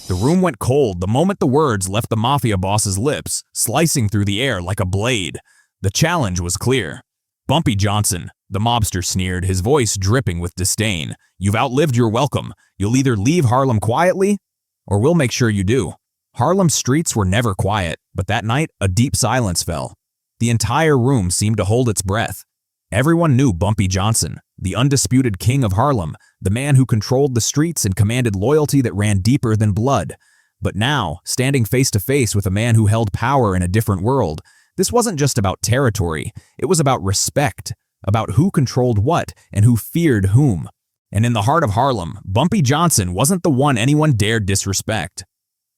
The room went cold the moment the words left the Mafia boss's lips, slicing through the air like a blade. The challenge was clear. "Bumpy Johnson," the mobster sneered, his voice dripping with disdain. "You've outlived your welcome. You'll either leave Harlem quietly, or we'll make sure you do." Harlem's streets were never quiet, but that night a deep silence fell. The entire room seemed to hold its breath. Everyone knew Bumpy Johnson, the undisputed king of Harlem, the man who controlled the streets and commanded loyalty that ran deeper than blood. But now, standing face to face with a man who held power in a different world, this wasn't just about territory, it was about respect, about who controlled what and who feared whom. And in the heart of Harlem, Bumpy Johnson wasn't the one anyone dared disrespect.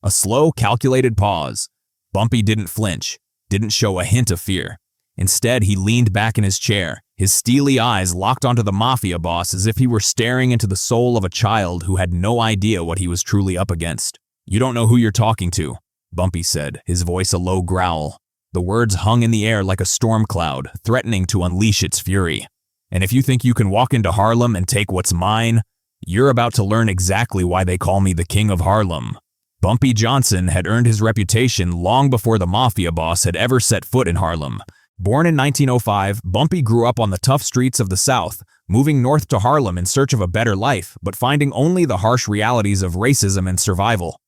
A slow, calculated pause. Bumpy didn't flinch, didn't show a hint of fear. Instead, he leaned back in his chair, his steely eyes locked onto the Mafia boss as if he were staring into the soul of a child who had no idea what he was truly up against. "You don't know who you're talking to," Bumpy said, his voice a low growl. The words hung in the air like a storm cloud, threatening to unleash its fury. "And if you think you can walk into Harlem and take what's mine, you're about to learn exactly why they call me the King of Harlem." Bumpy Johnson had earned his reputation long before the Mafia boss had ever set foot in Harlem. Born in 1905, Bumpy grew up on the tough streets of the South, moving north to Harlem in search of a better life, but finding only the harsh realities of racism and survival.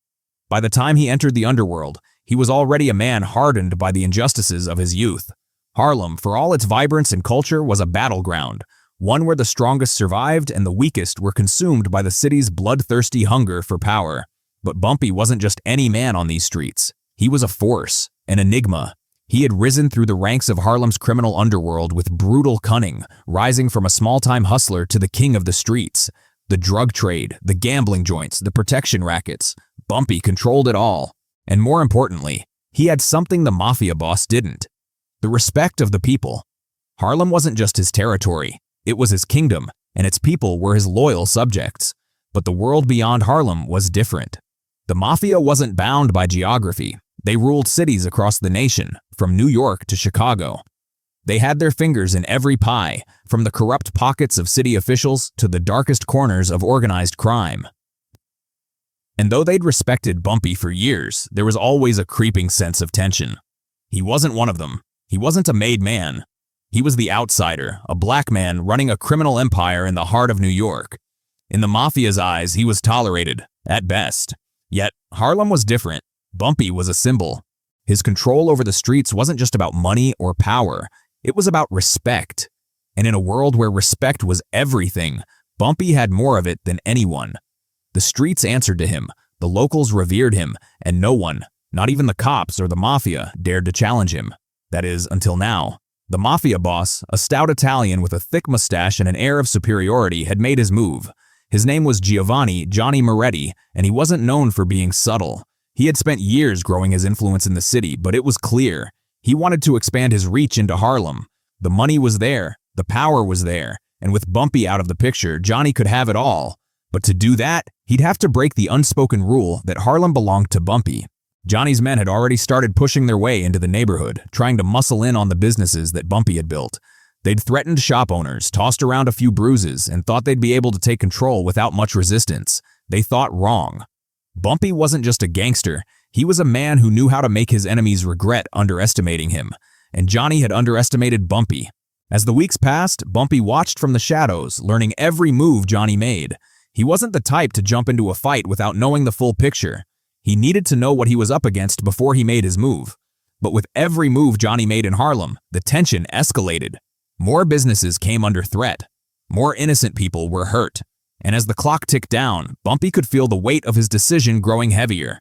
By the time he entered the underworld, he was already a man hardened by the injustices of his youth. Harlem, for all its vibrance and culture, was a battleground, one where the strongest survived and the weakest were consumed by the city's bloodthirsty hunger for power. But Bumpy wasn't just any man on these streets. He was a force, an enigma. He had risen through the ranks of Harlem's criminal underworld with brutal cunning, rising from a small-time hustler to the king of the streets. The drug trade, the gambling joints, the protection rackets. Bumpy controlled it all. And more importantly, he had something the Mafia boss didn't: the respect of the people. Harlem wasn't just his territory, it was his kingdom, and its people were his loyal subjects. But the world beyond Harlem was different. The Mafia wasn't bound by geography. They ruled cities across the nation, from New York to Chicago. They had their fingers in every pie, from the corrupt pockets of city officials to the darkest corners of organized crime. And though they'd respected Bumpy for years, there was always a creeping sense of tension. He wasn't one of them. He wasn't a made man. He was the outsider, a black man running a criminal empire in the heart of New York. In the Mafia's eyes, he was tolerated, at best. Yet, Harlem was different. Bumpy was a symbol. His control over the streets wasn't just about money or power, it was about respect. And in a world where respect was everything, Bumpy had more of it than anyone. The streets answered to him, the locals revered him, and no one, not even the cops or the Mafia, dared to challenge him. That is, until now. The Mafia boss, a stout Italian with a thick mustache and an air of superiority, had made his move. His name was Johnny Moretti, and he wasn't known for being subtle. He had spent years growing his influence in the city, but it was clear. He wanted to expand his reach into Harlem. The money was there, the power was there, and with Bumpy out of the picture, Johnny could have it all. But to do that, he'd have to break the unspoken rule that Harlem belonged to Bumpy. Johnny's men had already started pushing their way into the neighborhood, trying to muscle in on the businesses that Bumpy had built. They'd threatened shop owners, tossed around a few bruises, and thought they'd be able to take control without much resistance. They thought wrong. Bumpy wasn't just a gangster, he was a man who knew how to make his enemies regret underestimating him. And Johnny had underestimated Bumpy. As the weeks passed, Bumpy watched from the shadows, learning every move Johnny made. He wasn't the type to jump into a fight without knowing the full picture. He needed to know what he was up against before he made his move. But with every move Johnny made in Harlem, the tension escalated. More businesses came under threat. More innocent people were hurt. And as the clock ticked down, Bumpy could feel the weight of his decision growing heavier.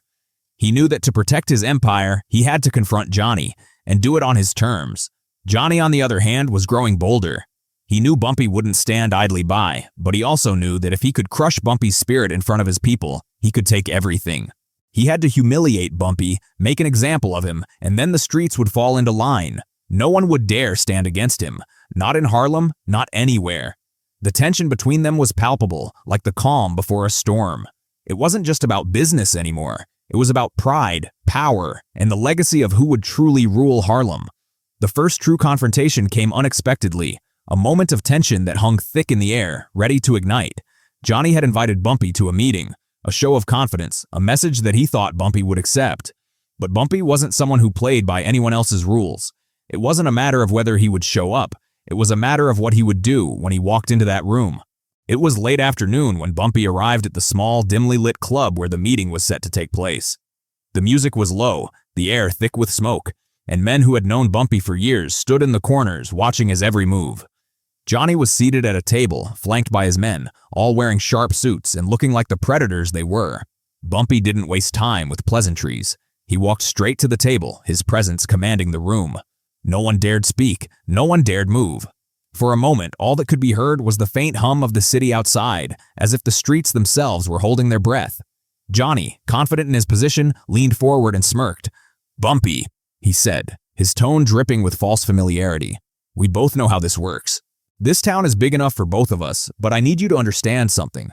He knew that to protect his empire, he had to confront Johnny, and do it on his terms. Johnny, on the other hand, was growing bolder. He knew Bumpy wouldn't stand idly by, but he also knew that if he could crush Bumpy's spirit in front of his people, he could take everything. He had to humiliate Bumpy, make an example of him, and then the streets would fall into line. No one would dare stand against him. Not in Harlem, not anywhere. The tension between them was palpable, like the calm before a storm. It wasn't just about business anymore. It was about pride, power, and the legacy of who would truly rule Harlem. The first true confrontation came unexpectedly, a moment of tension that hung thick in the air, ready to ignite. Johnny had invited Bumpy to a meeting, a show of confidence, a message that he thought Bumpy would accept. But Bumpy wasn't someone who played by anyone else's rules. It wasn't a matter of whether he would show up. It was a matter of what he would do when he walked into that room. It was late afternoon when Bumpy arrived at the small, dimly lit club where the meeting was set to take place. The music was low, the air thick with smoke, and men who had known Bumpy for years stood in the corners watching his every move. Johnny was seated at a table, flanked by his men, all wearing sharp suits and looking like the predators they were. Bumpy didn't waste time with pleasantries. He walked straight to the table, his presence commanding the room. No one dared speak, no one dared move. For a moment, all that could be heard was the faint hum of the city outside, as if the streets themselves were holding their breath. Johnny, confident in his position, leaned forward and smirked. "Bumpy," he said, his tone dripping with false familiarity. "We both know how this works. This town is big enough for both of us, but I need you to understand something.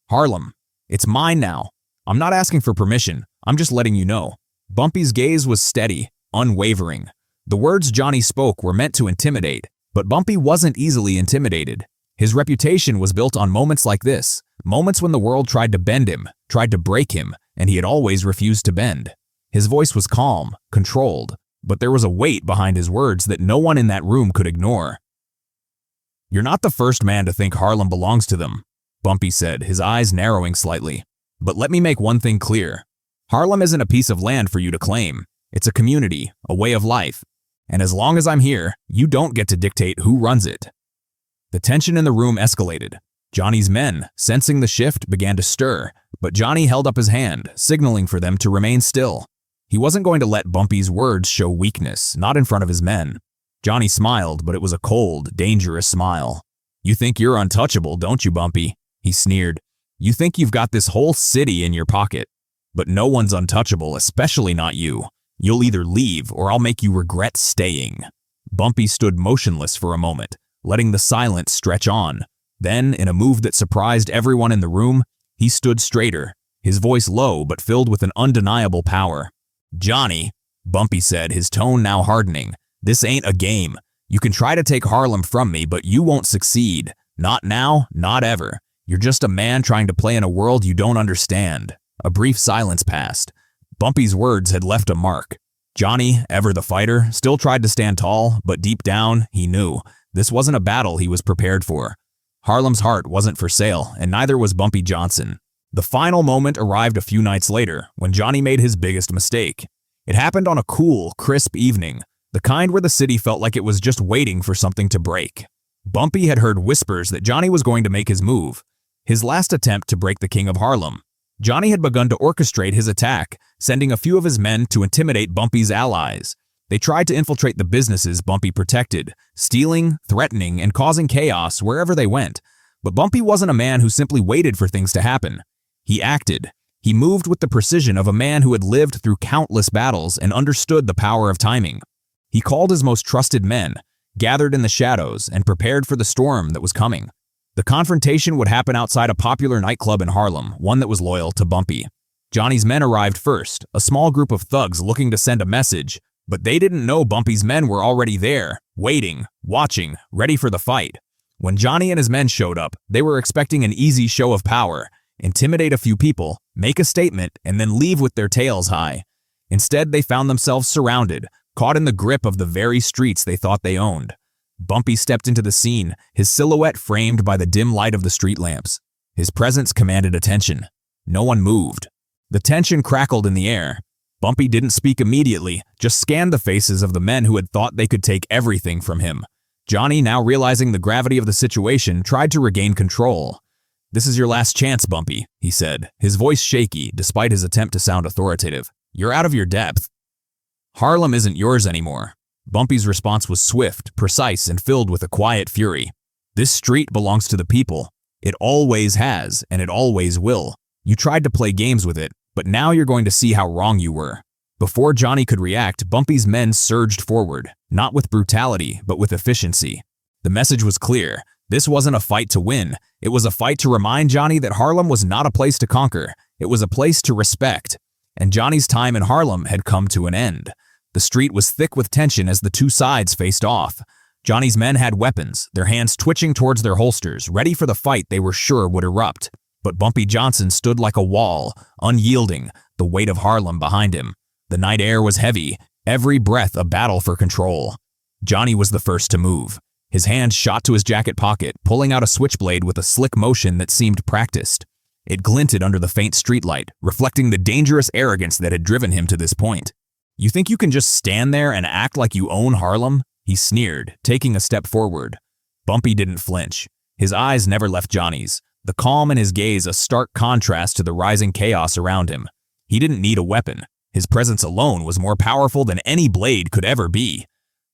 Harlem, it's mine now. I'm not asking for permission, I'm just letting you know." Bumpy's gaze was steady, unwavering. The words Johnny spoke were meant to intimidate, but Bumpy wasn't easily intimidated. His reputation was built on moments like this, moments when the world tried to bend him, tried to break him, and he had always refused to bend. His voice was calm, controlled, but there was a weight behind his words that no one in that room could ignore. "You're not the first man to think Harlem belongs to them," Bumpy said, his eyes narrowing slightly. "But let me make one thing clear. Harlem isn't a piece of land for you to claim. It's a community, a way of life. And as long as I'm here, you don't get to dictate who runs it." The tension in the room escalated. Johnny's men, sensing the shift, began to stir, but Johnny held up his hand, signaling for them to remain still. He wasn't going to let Bumpy's words show weakness, not in front of his men. Johnny smiled, but it was a cold, dangerous smile. "You think you're untouchable, don't you, Bumpy?" he sneered. "You think you've got this whole city in your pocket. But no one's untouchable, especially not you. You'll either leave or I'll make you regret staying." Bumpy stood motionless for a moment, letting the silence stretch on. Then, in a move that surprised everyone in the room, he stood straighter, his voice low but filled with an undeniable power. "Johnny," Bumpy said, his tone now hardening, "this ain't a game. You can try to take Harlem from me, but you won't succeed. Not now, not ever. You're just a man trying to play in a world you don't understand." A brief silence passed. Bumpy's words had left a mark. Johnny, ever the fighter, still tried to stand tall, but deep down, he knew this wasn't a battle he was prepared for. Harlem's heart wasn't for sale, and neither was Bumpy Johnson. The final moment arrived a few nights later, when Johnny made his biggest mistake. It happened on a cool, crisp evening, the kind where the city felt like it was just waiting for something to break. Bumpy had heard whispers that Johnny was going to make his move, his last attempt to break the King of Harlem. Johnny had begun to orchestrate his attack, sending a few of his men to intimidate Bumpy's allies. They tried to infiltrate the businesses Bumpy protected, stealing, threatening, and causing chaos wherever they went. But Bumpy wasn't a man who simply waited for things to happen. He acted. He moved with the precision of a man who had lived through countless battles and understood the power of timing. He called his most trusted men, gathered in the shadows, and prepared for the storm that was coming. The confrontation would happen outside a popular nightclub in Harlem, one that was loyal to Bumpy. Johnny's men arrived first, a small group of thugs looking to send a message, but they didn't know Bumpy's men were already there, waiting, watching, ready for the fight. When Johnny and his men showed up, they were expecting an easy show of power, intimidate a few people, make a statement, and then leave with their tails high. Instead, they found themselves surrounded, caught in the grip of the very streets they thought they owned. Bumpy stepped into the scene, his silhouette framed by the dim light of the street lamps. His presence commanded attention. No one moved. The tension crackled in the air. Bumpy didn't speak immediately, just scanned the faces of the men who had thought they could take everything from him. Johnny, now realizing the gravity of the situation, tried to regain control. "This is your last chance, Bumpy," he said, his voice shaky despite his attempt to sound authoritative. "You're out of your depth. Harlem isn't yours anymore." Bumpy's response was swift, precise, and filled with a quiet fury. "This street belongs to the people. It always has, and it always will. You tried to play games with it, but now you're going to see how wrong you were." Before Johnny could react, Bumpy's men surged forward, not with brutality, but with efficiency. The message was clear. This wasn't a fight to win. It was a fight to remind Johnny that Harlem was not a place to conquer. It was a place to respect. And Johnny's time in Harlem had come to an end. The street was thick with tension as the two sides faced off. Johnny's men had weapons, their hands twitching towards their holsters, ready for the fight they were sure would erupt. But Bumpy Johnson stood like a wall, unyielding, the weight of Harlem behind him. The night air was heavy, every breath a battle for control. Johnny was the first to move. His hand shot to his jacket pocket, pulling out a switchblade with a slick motion that seemed practiced. It glinted under the faint streetlight, reflecting the dangerous arrogance that had driven him to this point. "You think you can just stand there and act like you own Harlem?" he sneered, taking a step forward. Bumpy didn't flinch. His eyes never left Johnny's, the calm in his gaze a stark contrast to the rising chaos around him. He didn't need a weapon. His presence alone was more powerful than any blade could ever be.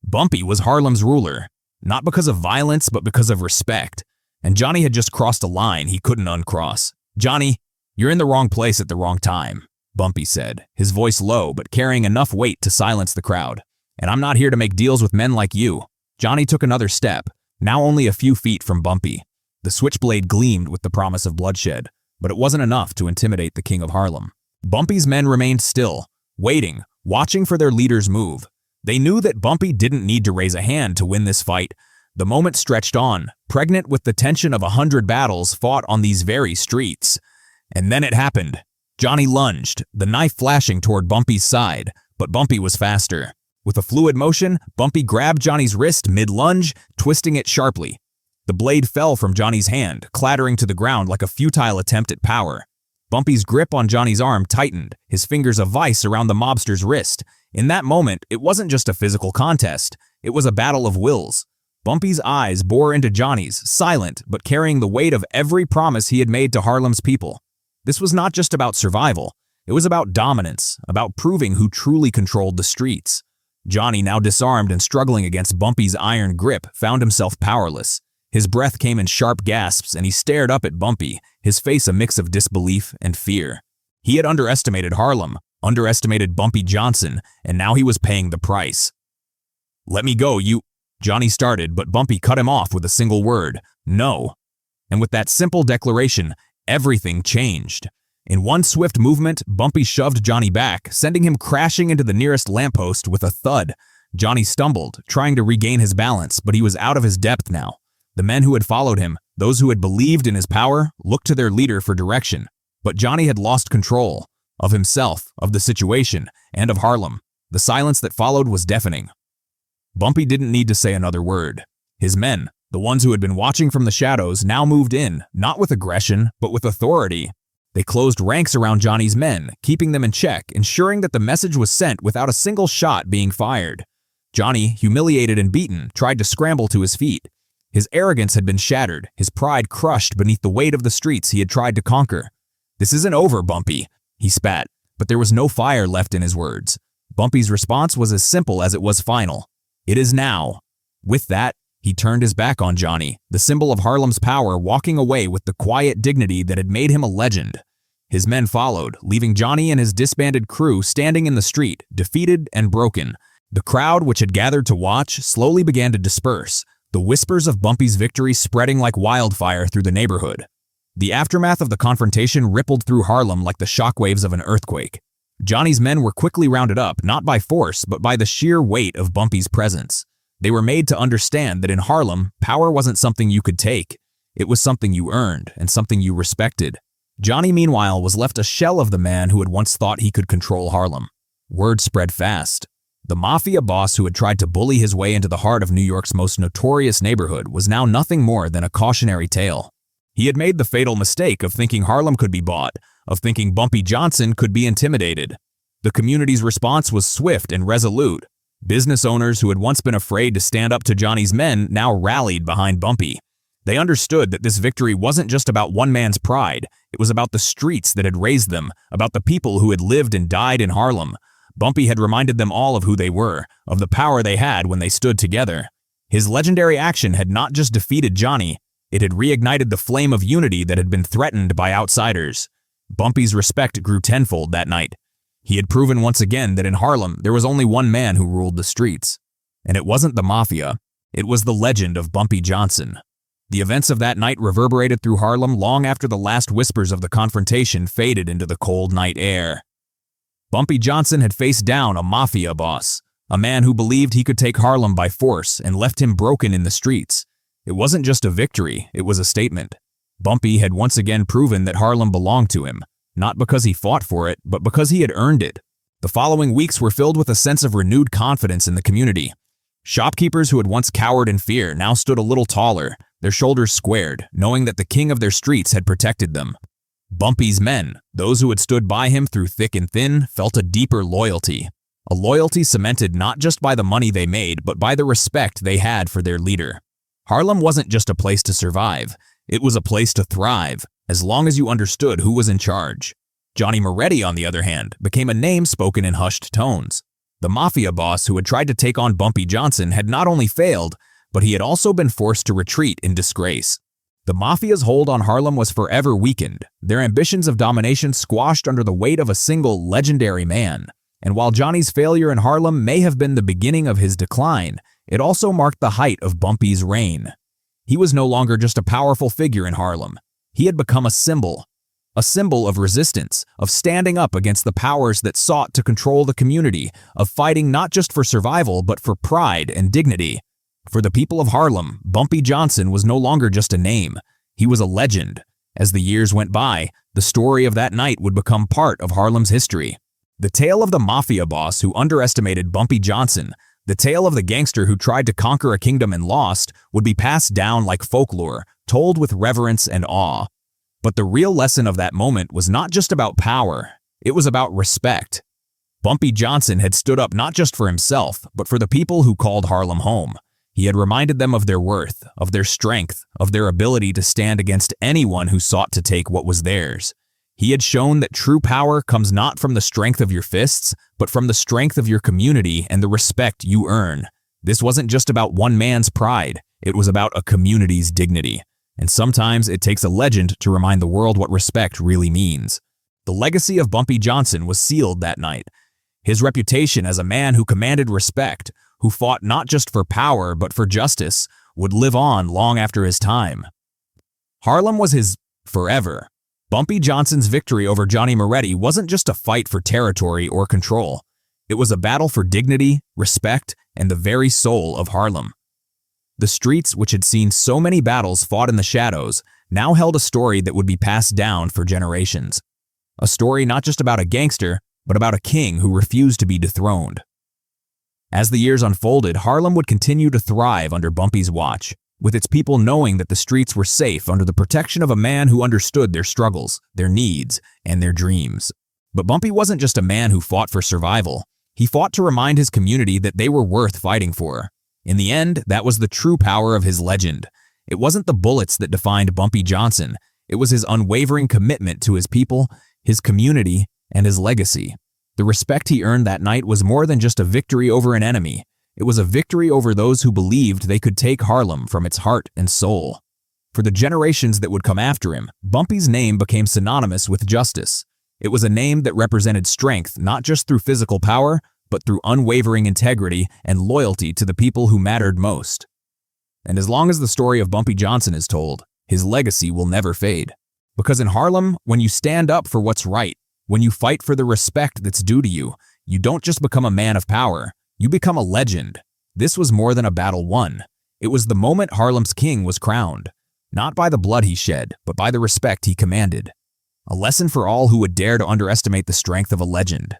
Bumpy was Harlem's ruler, not because of violence, but because of respect. And Johnny had just crossed a line he couldn't uncross. "Johnny, you're in the wrong place at the wrong time," Bumpy said, his voice low but carrying enough weight to silence the crowd. "And I'm not here to make deals with men like you." Johnny took another step, now only a few feet from Bumpy. The switchblade gleamed with the promise of bloodshed, but it wasn't enough to intimidate the King of Harlem. Bumpy's men remained still, waiting, watching for their leader's move. They knew that Bumpy didn't need to raise a hand to win this fight. The moment stretched on, pregnant with the tension of 100 battles fought on these very streets. And then it happened. Johnny lunged, the knife flashing toward Bumpy's side, but Bumpy was faster. With a fluid motion, Bumpy grabbed Johnny's wrist mid-lunge, twisting it sharply. The blade fell from Johnny's hand, clattering to the ground like a futile attempt at power. Bumpy's grip on Johnny's arm tightened, his fingers a vice around the mobster's wrist. In that moment, it wasn't just a physical contest. It was a battle of wills. Bumpy's eyes bore into Johnny's, silent but carrying the weight of every promise he had made to Harlem's people. This was not just about survival. It was about dominance, about proving who truly controlled the streets. Johnny, now disarmed and struggling against Bumpy's iron grip, found himself powerless. His breath came in sharp gasps and he stared up at Bumpy, his face a mix of disbelief and fear. He had underestimated Harlem, underestimated Bumpy Johnson, and now he was paying the price. "Let me go, you—" Johnny started, but Bumpy cut him off with a single word, "No." And with that simple declaration, everything changed. In one swift movement, Bumpy shoved Johnny back, sending him crashing into the nearest lamppost with a thud. Johnny stumbled, trying to regain his balance, but he was out of his depth now. The men who had followed him, those who had believed in his power, looked to their leader for direction. But Johnny had lost control of himself, of the situation, and of Harlem. The silence that followed was deafening. Bumpy didn't need to say another word. His men, the ones who had been watching from the shadows, now moved in, not with aggression, but with authority. They closed ranks around Johnny's men, keeping them in check, ensuring that the message was sent without a single shot being fired. Johnny, humiliated and beaten, tried to scramble to his feet. His arrogance had been shattered, his pride crushed beneath the weight of the streets he had tried to conquer. "This isn't over, Bumpy," he spat, but there was no fire left in his words. Bumpy's response was as simple as it was final. "It is now." With that, he turned his back on Johnny, the symbol of Harlem's power, walking away with the quiet dignity that had made him a legend. His men followed, leaving Johnny and his disbanded crew standing in the street, defeated and broken. The crowd, which had gathered to watch, slowly began to disperse, the whispers of Bumpy's victory spreading like wildfire through the neighborhood. The aftermath of the confrontation rippled through Harlem like the shockwaves of an earthquake. Johnny's men were quickly rounded up, not by force, but by the sheer weight of Bumpy's presence. They were made to understand that in Harlem, power wasn't something you could take. It was something you earned and something you respected. Johnny, meanwhile, was left a shell of the man who had once thought he could control Harlem. Word spread fast. The Mafia boss who had tried to bully his way into the heart of New York's most notorious neighborhood was now nothing more than a cautionary tale. He had made the fatal mistake of thinking Harlem could be bought, of thinking Bumpy Johnson could be intimidated. The community's response was swift and resolute. Business owners who had once been afraid to stand up to Johnny's men now rallied behind Bumpy. They understood that this victory wasn't just about one man's pride, it was about the streets that had raised them, about the people who had lived and died in Harlem. Bumpy had reminded them all of who they were, of the power they had when they stood together. His legendary action had not just defeated Johnny, it had reignited the flame of unity that had been threatened by outsiders. Bumpy's respect grew tenfold that night. He had proven once again that in Harlem there was only one man who ruled the streets. And it wasn't the Mafia, it was the legend of Bumpy Johnson. The events of that night reverberated through Harlem long after the last whispers of the confrontation faded into the cold night air. Bumpy Johnson had faced down a Mafia boss, a man who believed he could take Harlem by force and left him broken in the streets. It wasn't just a victory, it was a statement. Bumpy had once again proven that Harlem belonged to him, not because he fought for it, but because he had earned it. The following weeks were filled with a sense of renewed confidence in the community. Shopkeepers who had once cowered in fear now stood a little taller, their shoulders squared, knowing that the king of their streets had protected them. Bumpy's men, those who had stood by him through thick and thin, felt a deeper loyalty. A loyalty cemented not just by the money they made, but by the respect they had for their leader. Harlem wasn't just a place to survive, it was a place to thrive, as long as you understood who was in charge. Johnny Moretti, on the other hand, became a name spoken in hushed tones. The Mafia boss who had tried to take on Bumpy Johnson had not only failed, but he had also been forced to retreat in disgrace. The Mafia's hold on Harlem was forever weakened, their ambitions of domination squashed under the weight of a single legendary man. And while Johnny's failure in Harlem may have been the beginning of his decline, it also marked the height of Bumpy's reign. He was no longer just a powerful figure in Harlem. He had become a symbol of resistance, of standing up against the powers that sought to control the community, of fighting not just for survival but for pride and dignity. For the people of Harlem, Bumpy Johnson was no longer just a name. He was a legend. As the years went by, the story of that night would become part of Harlem's history. The tale of the Mafia boss who underestimated Bumpy Johnson, the tale of the gangster who tried to conquer a kingdom and lost, would be passed down like folklore, told with reverence and awe. But the real lesson of that moment was not just about power, it was about respect. Bumpy Johnson had stood up not just for himself, but for the people who called Harlem home. He had reminded them of their worth, of their strength, of their ability to stand against anyone who sought to take what was theirs. He had shown that true power comes not from the strength of your fists, but from the strength of your community and the respect you earn. This wasn't just about one man's pride, it was about a community's dignity. And sometimes it takes a legend to remind the world what respect really means. The legacy of Bumpy Johnson was sealed that night. His reputation as a man who commanded respect, who fought not just for power but for justice, would live on long after his time. Harlem was his forever. Bumpy Johnson's victory over Johnny Moretti wasn't just a fight for territory or control. It was a battle for dignity, respect, and the very soul of Harlem. The streets, which had seen so many battles fought in the shadows, now held a story that would be passed down for generations. A story not just about a gangster, but about a king who refused to be dethroned. As the years unfolded, Harlem would continue to thrive under Bumpy's watch, with its people knowing that the streets were safe under the protection of a man who understood their struggles, their needs, and their dreams. But Bumpy wasn't just a man who fought for survival. He fought to remind his community that they were worth fighting for. In the end, that was the true power of his legend. It wasn't the bullets that defined Bumpy Johnson. It was his unwavering commitment to his people, his community, and his legacy. The respect he earned that night was more than just a victory over an enemy. It was a victory over those who believed they could take Harlem from its heart and soul. For the generations that would come after him, Bumpy's name became synonymous with justice. It was a name that represented strength not just through physical power, but through unwavering integrity and loyalty to the people who mattered most. And as long as the story of Bumpy Johnson is told, his legacy will never fade. Because in Harlem, when you stand up for what's right, when you fight for the respect that's due to you, you don't just become a man of power, you become a legend. This was more than a battle won. It was the moment Harlem's king was crowned, not by the blood he shed, but by the respect he commanded. A lesson for all who would dare to underestimate the strength of a legend.